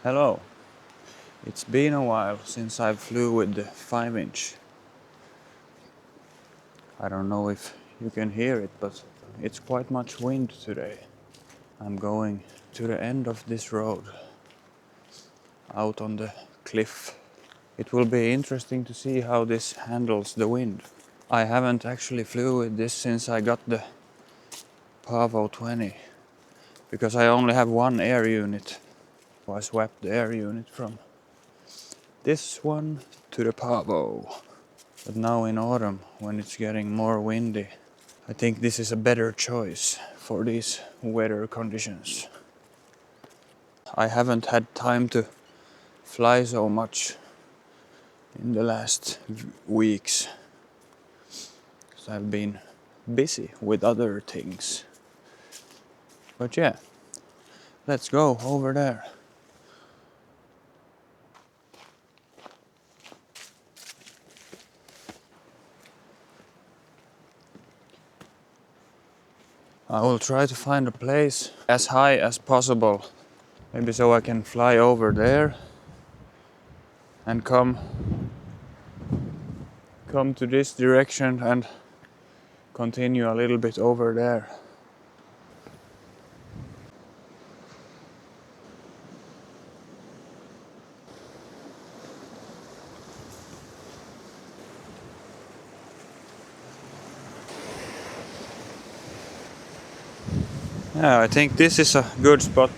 Hello. It's been a while since I flew with the 5-inch. I don't know if you can hear it, but it's quite much wind today. I'm going to the end of this road, out on the cliff. It will be interesting to see how this handles the wind. I haven't actually flew with this since I got the Pavo 20, because I only have one air unit. I swapped the air unit from this one to the Pavo. But now in autumn, when it's getting more windy, I think this is a better choice for these weather conditions. I haven't had time to fly so much in the last weeks, because I've been busy with other things. But yeah, let's go over there. I will try to find a place as high as possible. Maybe so I can fly over there and come to this direction and continue a little bit over there. Yeah, I think this is a good spot.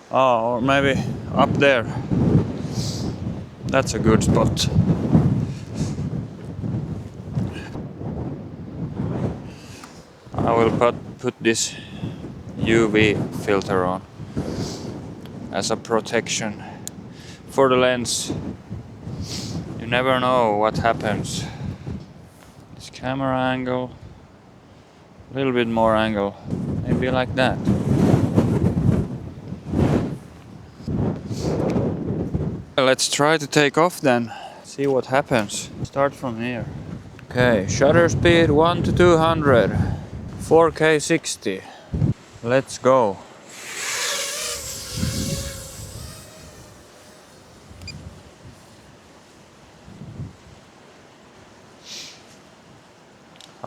Oh, or maybe up there. That's a good spot. I will put this UV filter on as a protection for the lens. You never know what happens. This camera angle, a little bit more angle, maybe like that. Let's try to take off then, see what happens. Start from here. Okay, shutter speed 1 to 200, 4K 60. Let's go.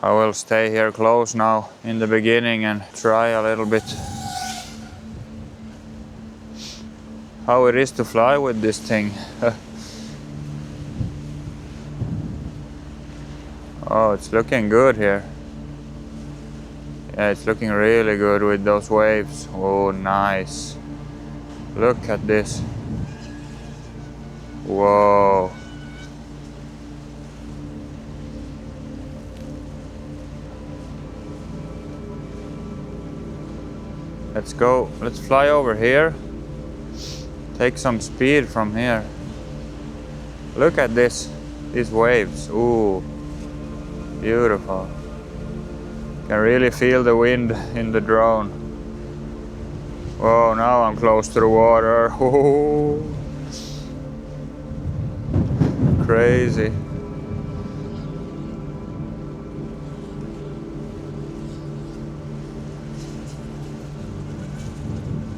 I will stay here close now in the beginning and try a little bit how it is to fly with this thing. Oh, it's looking good here. Yeah, it's looking really good with those waves. Oh, nice. Look at this. Whoa. Let's go. Let's fly over here. Take some speed from here. Look at this. These waves. Ooh. Beautiful. Can really feel the wind in the drone. Whoa, now I'm close to the water. Ooh. Crazy.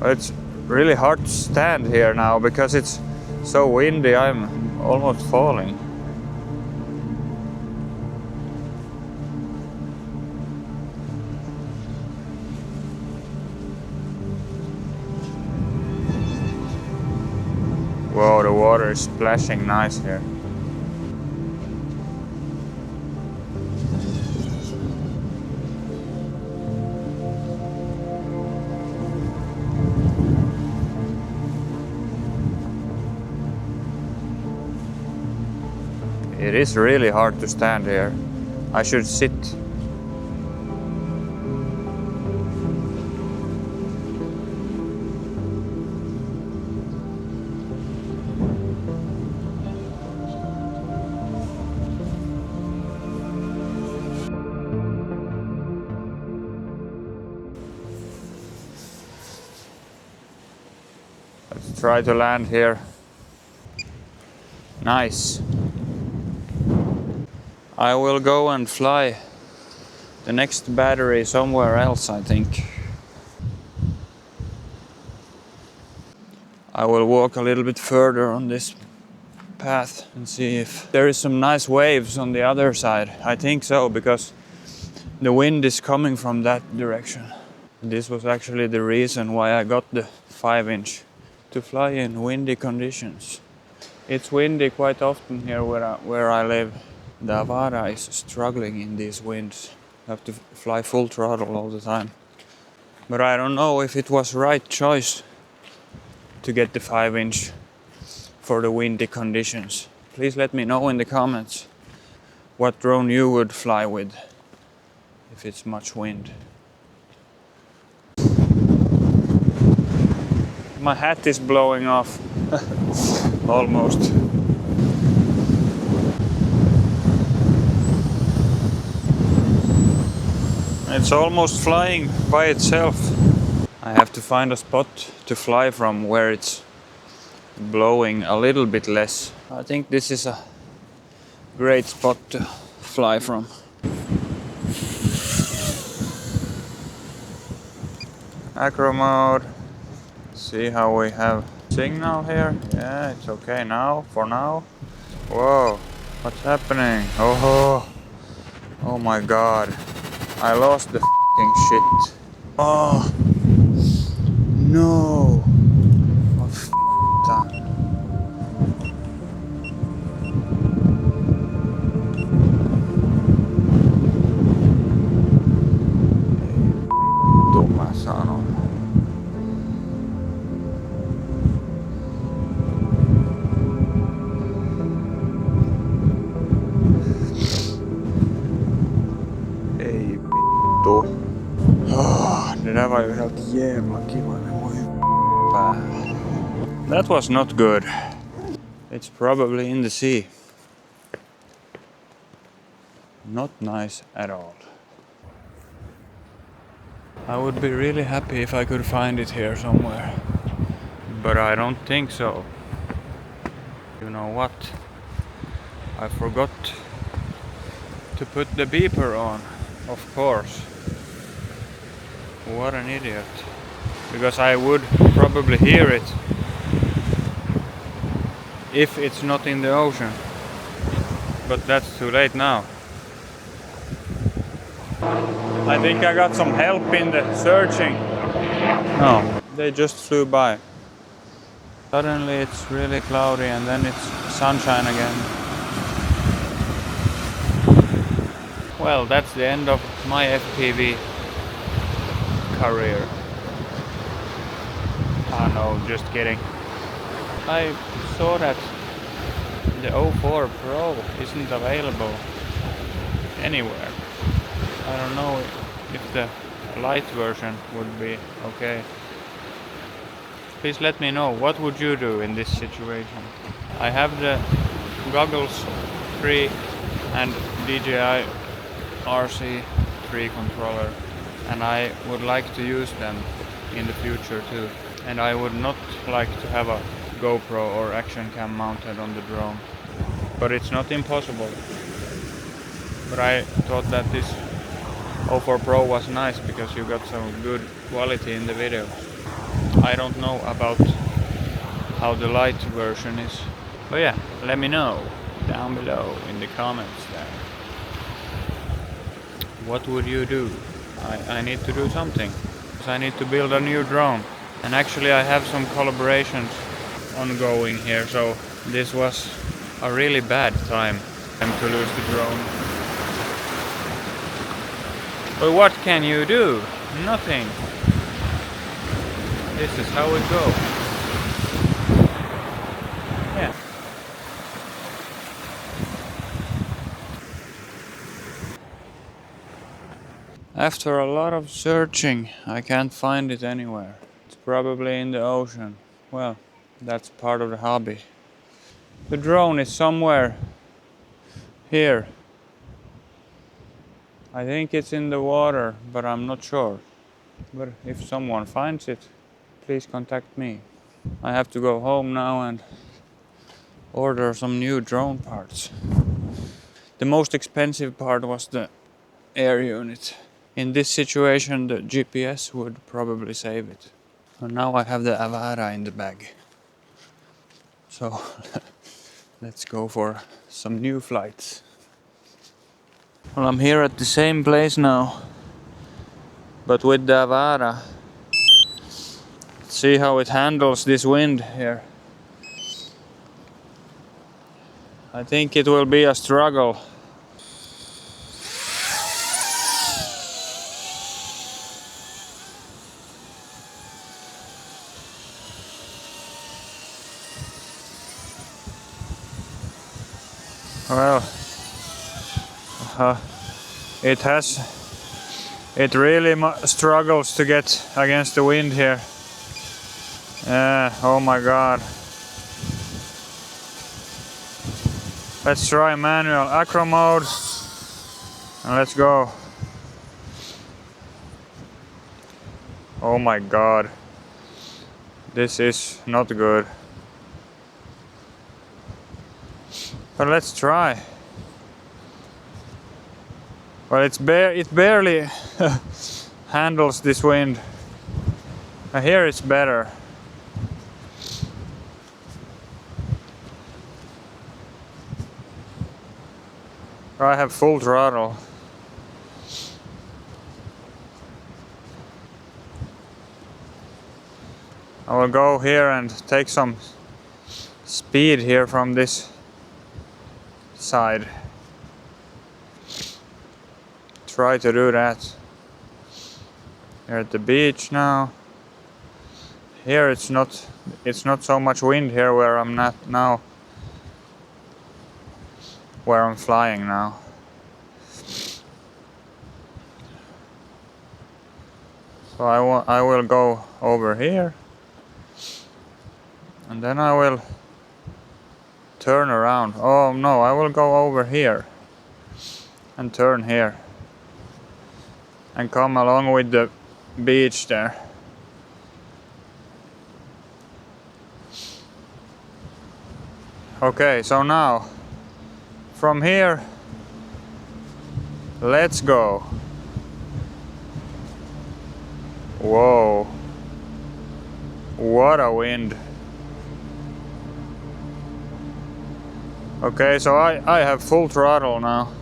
It's really hard to stand here now because it's so windy. I'm almost falling. Whoa, the water is splashing nice here. It is really hard to stand here. I should sit. Let's try to land here. Nice. I will go and fly the next battery somewhere else, I think. I will walk a little bit further on this path and see if there is some nice waves on the other side. I think so, because the wind is coming from that direction. This was actually the reason why I got the 5-inch, to fly in windy conditions. It's windy quite often here where I live. The Avata is struggling in these winds. You have to fly full throttle all the time. But I don't know if it was right choice to get the 5-inch for the windy conditions. Please let me know in the comments what drone you would fly with if it's much wind. My hat is blowing off. Almost. It's almost flying by itself. I have to find a spot to fly from where it's blowing a little bit less. I think this is a great spot to fly from. Acro mode. See how we have signal here. Yeah, it's okay now, for now. Whoa, what's happening? Oh my god. I lost the f***ing shit. Oh no. Vad f***an. Vittu mä sanon. Ei vittu. Det där var ju helt jävla kiva. Det var ju päähän. That was not good. It's probably in the sea. Not nice at all. I would be really happy if I could find it here somewhere. But I don't think so. You know what? I forgot to put the beeper on, of course. What an idiot. Because I would probably hear it if it's not in the ocean. But that's too late now. I think I got some help in the searching. No, they just flew by. Suddenly it's really cloudy and then it's sunshine again. Well, that's the end of my FPV career. Oh no, just kidding. I saw that the 04 Pro isn't available anywhere. I don't know if the light version would be okay. Please let me know, what would you do in this situation? I have the Goggles 3 and Dji RC 3 controller, and I would like to use them in the future too. And I would not like to have a GoPro or action cam mounted on the drone. But it's not impossible. But I thought that this 04 Pro was nice because you got some good quality in the video. I don't know about how the light version is. But yeah, let me know down below in the comments there. What would you do? I need to do something. Because I need to build a new drone. And actually I have some collaborations ongoing here, so this was a really bad time to lose the drone. But what can you do? Nothing. This is how it goes. Yeah. After a lot of searching, I can't find it anywhere. It's probably in the ocean. Well, that's part of the hobby. The drone is somewhere here. I think it's in the water, but I'm not sure. But if someone finds it, please contact me. I have to go home now and order some new drone parts. The most expensive part was the air unit. In this situation, the GPS would probably save it. And now I have the Avata in the bag. So let's go for some new flights. Well, I'm here at the same place now, but with the Avata. See how it handles this wind here. I think it will be a struggle. Well, it really struggles to get against the wind here. Oh my god. Let's try manual acro mode and let's go. Oh my god. This is not good. But let's try. Well, it barely handles this wind. Here it's better. I have full throttle. I will go here and take some speed here from this side. Try to do that. Here at the beach now. Here it's not so much wind here where I'm not now. Where I'm flying now. So I will go over here. And then I will turn around. Oh no, I will go over here and turn here and come along with the beach there. Okay, so now from here, let's go. Whoa, what a wind. Okay, so I have full throttle now.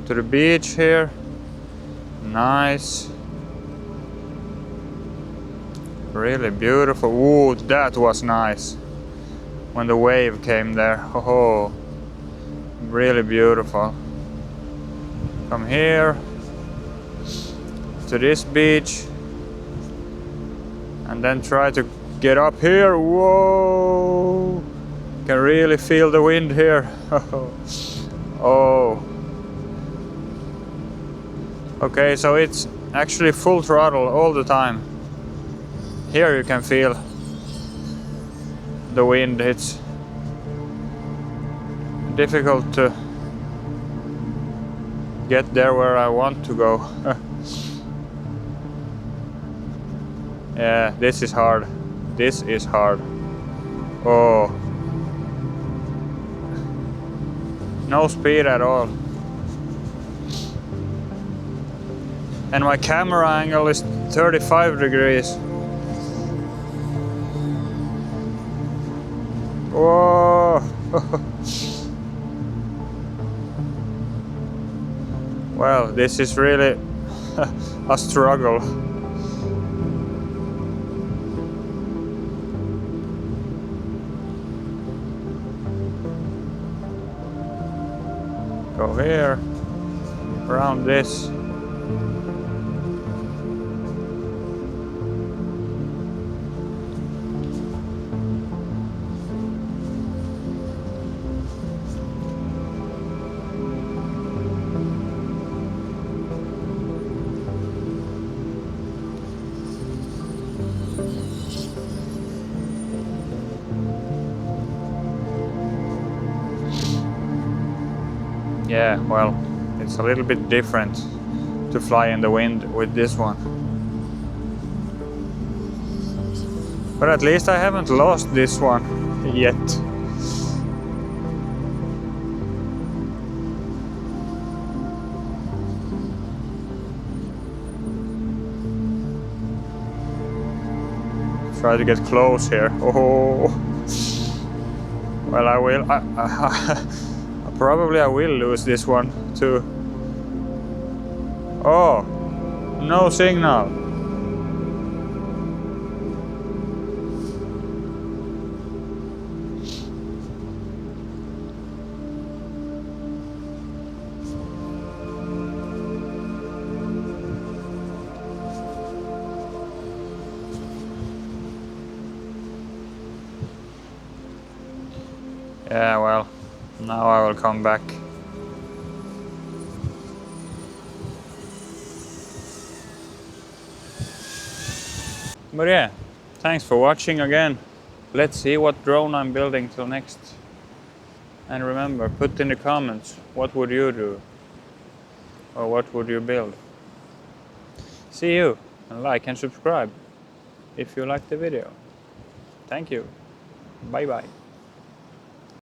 To the beach here. Nice. Really beautiful. Ooh, that was nice. When the wave came there. Oh, really beautiful. Come here to this beach and then try to get up here. Whoa! Can really feel the wind here. Oh. Okay, so it's actually full throttle all the time. Here you can feel the wind. It's difficult to get there where I want to go. Yeah, this is hard. This is hard. Oh. No speed at all. And my camera angle is 35 degrees. Whoa! Well, this is really a struggle. Go here, around this. Yeah, well, it's a little bit different to fly in the wind with this one. But at least I haven't lost this one yet. try to get close here. Oh, well, I will. Probably I will lose this one too. Oh, no signal. Yeah, well, now I will come back. But yeah, thanks for watching again. Let's see what drone I'm building till next. And remember, put in the comments, what would you do? Or what would you build? See you, and like and subscribe if you liked the video. Thank you. Bye bye.